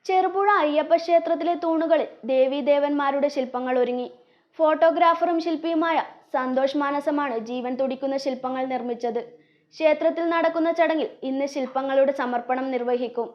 ചെറുപുഴ അയ്യപ്പ ക്ഷേത്രത്തിലെ തൂണുകളിൽ ദേവീദേവന്മാരുടെ ശില്പങ്ങൾ ഒരുങ്ങി. ഫോട്ടോഗ്രാഫറും ശില്പിയുമായ സന്തോഷ് മാനസമാണ് ജീവൻ തുടിക്കുന്ന ശില്പങ്ങൾ നിർമ്മിച്ചത്. ക്ഷേത്രത്തിൽ നടക്കുന്ന ചടങ്ങിൽ ഇന്ന് ശില്പങ്ങളുടെ സമർപ്പണം നിർവഹിക്കും.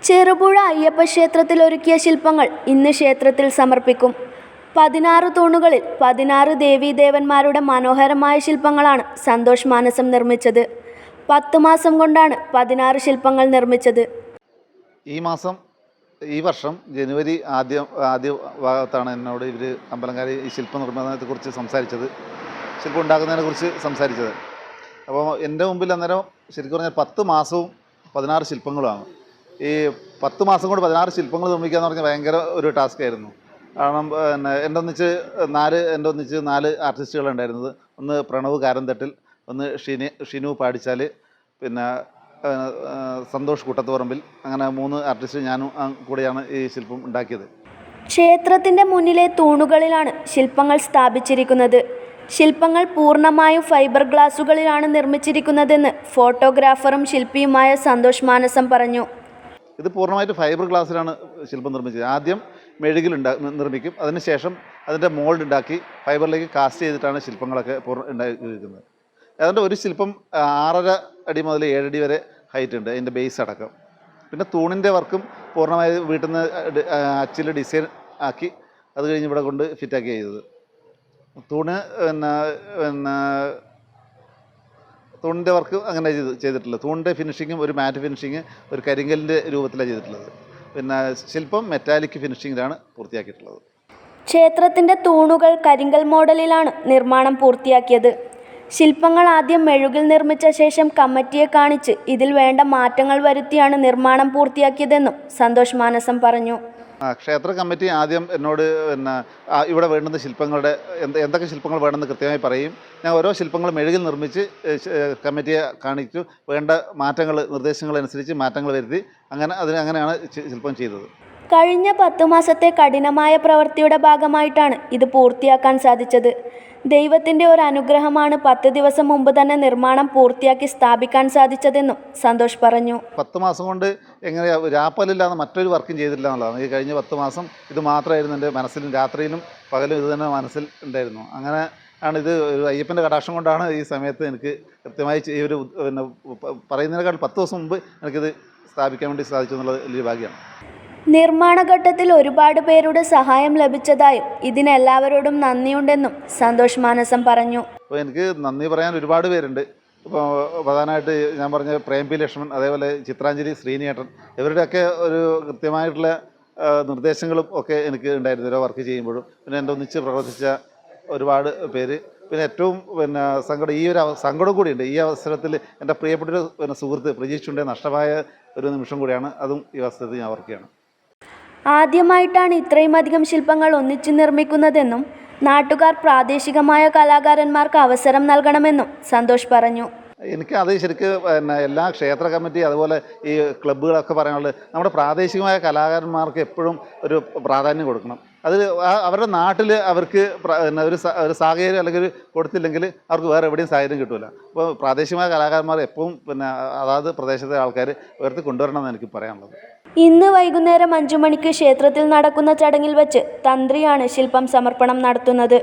ചെറുപുഴ അയ്യപ്പ ക്ഷേത്രത്തിൽ ഒരുക്കിയ ശില്പങ്ങൾ ഇന്ന് ക്ഷേത്രത്തിൽ സമർപ്പിക്കും. 16 തൂണുകളിൽ 16 ദേവീദേവന്മാരുടെ മനോഹരമായ ശില്പങ്ങളാണ് സന്തോഷ് മാനസം നിർമ്മിച്ചത്. 10 മാസം കൊണ്ടാണ് 16 ശില്പങ്ങൾ നിർമ്മിച്ചത്. ഈ വർഷം ജനുവരി ആദ്യ ഭാഗത്താണ് എന്നോട് ഇവർ അമ്പലങ്കാർ ഈ ശില്പ നിർമ്മാണത്തെക്കുറിച്ച് സംസാരിച്ചത്, ശില്പം ഉണ്ടാക്കുന്നതിനെക്കുറിച്ച് സംസാരിച്ചത്. അപ്പോൾ എൻ്റെ മുമ്പിൽ അന്നേരം ശരിക്കും പറഞ്ഞാൽ 10 മാസവും 16 ശില്പങ്ങളുമാണ്. ഈ 10 മാസം കൊണ്ട് 16 ശില്പങ്ങൾ നിർമ്മിക്കുക എന്ന് പറഞ്ഞാൽ ഭയങ്കര ഒരു ടാസ്ക് ആയിരുന്നു. കാരണം എൻ്റെ ഒന്നിച്ച് 4 ആർട്ടിസ്റ്റുകളുണ്ടായിരുന്നത്. ഒന്ന് പ്രണവ് കാരന്തട്ടിൽ, ഒന്ന് ഷിനു പാടിച്ചാൽ, പിന്നെ സന്തോഷ് കൂട്ടത്തുപറമ്പിൽ, അങ്ങനെ 3 ആർട്ടിസ്റ്റ് ഞാനും കൂടെയാണ് ഈ ശില്പം ഉണ്ടാക്കിയത്. ക്ഷേത്രത്തിൻ്റെ മുന്നിലെ തൂണുകളിലാണ് ശില്പങ്ങൾ സ്ഥാപിച്ചിരിക്കുന്നത്. ശില്പങ്ങൾ പൂർണ്ണമായും ഫൈബർ ഗ്ലാസുകളിലാണ് നിർമ്മിച്ചിരിക്കുന്നതെന്ന് ഫോട്ടോഗ്രാഫറും ശില്പിയുമായ സന്തോഷ് മാനസം പറഞ്ഞു. ഇത് പൂർണ്ണമായിട്ട് ഫൈബർ ഗ്ലാസ്സിലാണ് ശില്പം നിർമ്മിച്ചത്. ആദ്യം മെഴുകിൽ നിർമ്മിക്കും, അതിനുശേഷം അതിൻ്റെ മോൾഡ് ഉണ്ടാക്കി ഫൈബറിലേക്ക് കാസ്റ്റ് ചെയ്തിട്ടാണ് ശില്പങ്ങളൊക്കെ ഉണ്ടാക്കിയിരിക്കുന്നത്. അതുകൊണ്ട് ഒരു ശില്പം 6.5 അടി മുതൽ 7 അടി വരെ ഹൈറ്റ് ഉണ്ട്, അതിൻ്റെ ബേസ് അടക്കം. പിന്നെ തൂണിൻ്റെ വർക്കും പൂർണ്ണമായി വീട്ടിൽ നിന്ന് അച്ചിൽ ഡിസൈൻ ആക്കി അത് കഴിഞ്ഞ് ഇവിടെ കൊണ്ട് ഫിറ്റാക്കി ചെയ്തത്. തൂണിൻ്റെ വർക്ക് അങ്ങനെ ചെയ്തിട്ടുള്ളത്. തൂണിൻ്റെ ഫിനിഷിങ്ങും ഒരു മാറ്റ് ഫിനിഷിങ്, ഒരു കരിങ്കലിൻ്റെ രൂപത്തിലാണ് ചെയ്തിട്ടുള്ളത്. പിന്നെ ശില്പം മെറ്റാലിക് ഫിനിഷിങ്ങിലാണ് പൂർത്തിയാക്കിയിട്ടുള്ളത്. ക്ഷേത്രത്തിൻ്റെ തൂണുകൾ കരിങ്കൽ മോഡലിലാണ് നിർമ്മാണം പൂർത്തിയാക്കിയത്. ശില്പങ്ങൾ ആദ്യം മെഴുകിൽ നിർമ്മിച്ച ശേഷം കമ്മിറ്റിയെ കാണിച്ച് ഇതിൽ വേണ്ട മാറ്റങ്ങൾ വരുത്തിയാണ് നിർമ്മാണം പൂർത്തിയാക്കിയതെന്നും സന്തോഷ് മാനസം പറഞ്ഞു. ക്ഷേത്ര കമ്മിറ്റി ആദ്യം എന്നോട് ഇവിടെ വേണ്ടുന്ന ശില്പങ്ങളുടെ എന്തൊക്കെ ശില്പങ്ങൾ വേണമെന്ന് കൃത്യമായി പറയും. ഞാൻ ഓരോ ശില്പങ്ങൾ മെഴുകിൽ നിർമ്മിച്ച് കമ്മിറ്റിയെ കാണിച്ചു വേണ്ട മാറ്റങ്ങൾ, നിർദ്ദേശങ്ങൾ അനുസരിച്ച് മാറ്റങ്ങൾ വരുത്തി അങ്ങനെയാണ് ശില്പം ചെയ്തത്. കഴിഞ്ഞ 10 മാസത്തെ കഠിനമായ പ്രവൃത്തിയുടെ ഭാഗമായിട്ടാണ് ഇത് പൂർത്തിയാക്കാൻ സാധിച്ചത്. ദൈവത്തിൻ്റെ ഒരു അനുഗ്രഹമാണ് 10 ദിവസം മുമ്പ് തന്നെ നിർമ്മാണം പൂർത്തിയാക്കി സ്ഥാപിക്കാൻ സാധിച്ചതെന്നും സന്തോഷ് പറഞ്ഞു. 10 മാസം കൊണ്ട് എങ്ങനെയാ രാപ്പലില്ലാതെ മറ്റൊരു വർക്കും ചെയ്തിട്ടില്ല എന്നുള്ളതാണ്. ഈ കഴിഞ്ഞ 10 മാസം ഇത് മാത്രമായിരുന്നു എൻ്റെ മനസ്സിലും, രാത്രിയിലും പകലും ഇത് തന്നെ മനസ്സിൽ ഉണ്ടായിരുന്നു. അങ്ങനെ ആണ് ഇത് ഒരു അയ്യപ്പൻ്റെ കടാക്ഷം കൊണ്ടാണ് ഈ സമയത്ത് എനിക്ക് കൃത്യമായി ഈ ഒരു പറയുന്നതിനേക്കാൾ 10 ദിവസം മുമ്പ് എനിക്കിത് സ്ഥാപിക്കാൻ വേണ്ടി സാധിച്ചു എന്നുള്ളത് വലിയൊരു ഭാഗ്യമാണ്. നിർമ്മാണ ഘട്ടത്തിൽ ഒരുപാട് പേരുടെ സഹായം ലഭിച്ചതായും ഇതിനെല്ലാവരോടും നന്ദിയുണ്ടെന്നും സന്തോഷ് മാനസം പറഞ്ഞു. അപ്പോൾ എനിക്ക് നന്ദി പറയാൻ ഒരുപാട് പേരുണ്ട്. ഇപ്പോൾ പ്രധാനമായിട്ട് ഞാൻ പറഞ്ഞ പ്രേംപി ലക്ഷ്മൺ, അതേപോലെ ചിത്രാഞ്ജലി ശ്രീനിയേട്ടൻ, ഇവരുടെയൊക്കെ ഒരു കൃത്യമായിട്ടുള്ള നിർദ്ദേശങ്ങളും ഒക്കെ എനിക്ക് ഉണ്ടായിരുന്നു ഓരോ വർക്ക് ചെയ്യുമ്പോഴും. പിന്നെ എൻ്റെ ഒന്നിച്ച് പ്രവർത്തിച്ച ഒരുപാട് പേര്. പിന്നെ ഏറ്റവും സങ്കടം കൂടിയുണ്ട് ഈ അവസരത്തിൽ. എൻ്റെ പ്രിയപ്പെട്ടൊരു സുഹൃത്ത് പ്രജീഷ് ചുണ്ടേ നഷ്ടമായ ഒരു നിമിഷം കൂടിയാണ്. അതും ഈ അവസരത്തിൽ ഞാൻ ഓർക്കുകയാണ്. ആദ്യമായിട്ടാണ് ഇത്രയും അധികം ശില്പങ്ങൾ ഒന്നിച്ചു നിർമ്മിക്കുന്നതെന്നും നാട്ടുകാർ പ്രാദേശികമായ കലാകാരന്മാർക്ക് അവസരം നൽകണമെന്നും സന്തോഷ് പറഞ്ഞു. എനിക്ക് അത് ശരിക്കും എല്ലാ ക്ഷേത്ര കമ്മിറ്റി അതുപോലെ ഈ ക്ലബ്ബുകളൊക്കെ പറയാനുള്ളത് നമ്മുടെ പ്രാദേശികമായ കലാകാരന്മാർക്ക് എപ്പോഴും ഒരു പ്രാധാന്യം കൊടുക്കണം. അത് അവരുടെ നാട്ടിൽ അവർക്ക് ഒരു സാഹചര്യം അല്ലെങ്കിൽ കൊടുത്തില്ലെങ്കിൽ അവർക്ക് വേറെ എവിടെയും സാഹചര്യം കിട്ടില്ല. അപ്പോൾ പ്രാദേശികമായ കലാകാരന്മാർ എപ്പോഴും അതാത് പ്രദേശത്തെ ആൾക്കാർ ഉയർത്തി കൊണ്ടുവരണമെന്ന് എനിക്ക് പറയാനുള്ളത്. ഇന്ന് വൈകുന്നേരം 5 മണിക്ക് ക്ഷേത്രത്തിൽ നടക്കുന്ന ചടങ്ങിൽ വച്ച് തന്ത്രിയാണ് ശില്പം സമർപ്പണം നടത്തുന്നത്.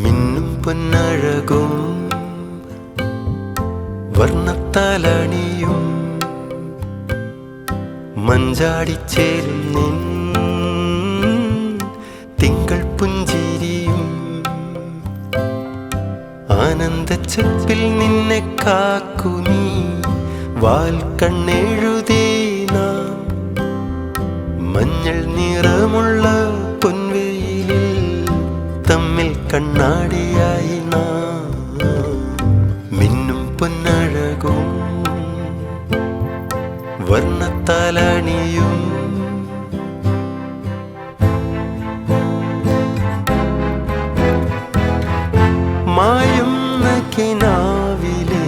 മിന്നും പൊന്നഴകും വർണ്ണത്താലണിയും മഞ്ചാടിച്ചേരും നിൻ തിങ്കൾ പുഞ്ചിരിയും ആനന്ദച്ചപ്പിൽ നിന്നെ കാക്കു നീ വാൽ കണ്ണെഴുതേ നാം മഞ്ഞൾ നിറമുള്ള പൊൻവെയിലിൽ തമ്മിൽ കണ്ണാടിയായി നാം മിന്നും പൊന്നഴകും വർണ്ണത്താലണിയും മായുന്ന കിനാവിലെ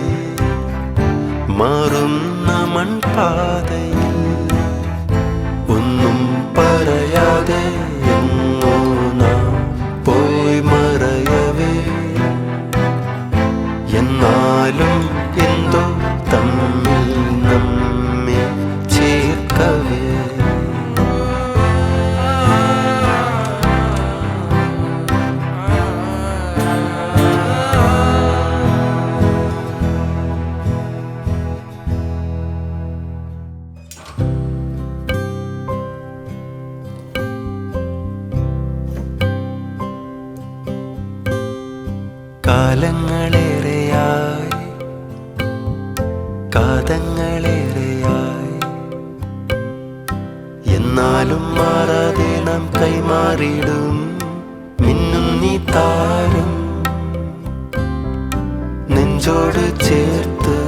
മാറുന്ന മൺപാതയിൽ ഒന്നും പറയാതെ എങ്ങോ നാം പോയി മറയവേ എന്നാലും എന്തോ തമ്മിൽ നമ്മെ ചേർക്കവേ കാലങ്ങളേറെയായി കാതങ്ങളേറെയായി എന്നാലും മാറാതെ നാം കൈമാറിയിടും മിന്നും നീ താരം നെഞ്ചോട് ചേർത്ത്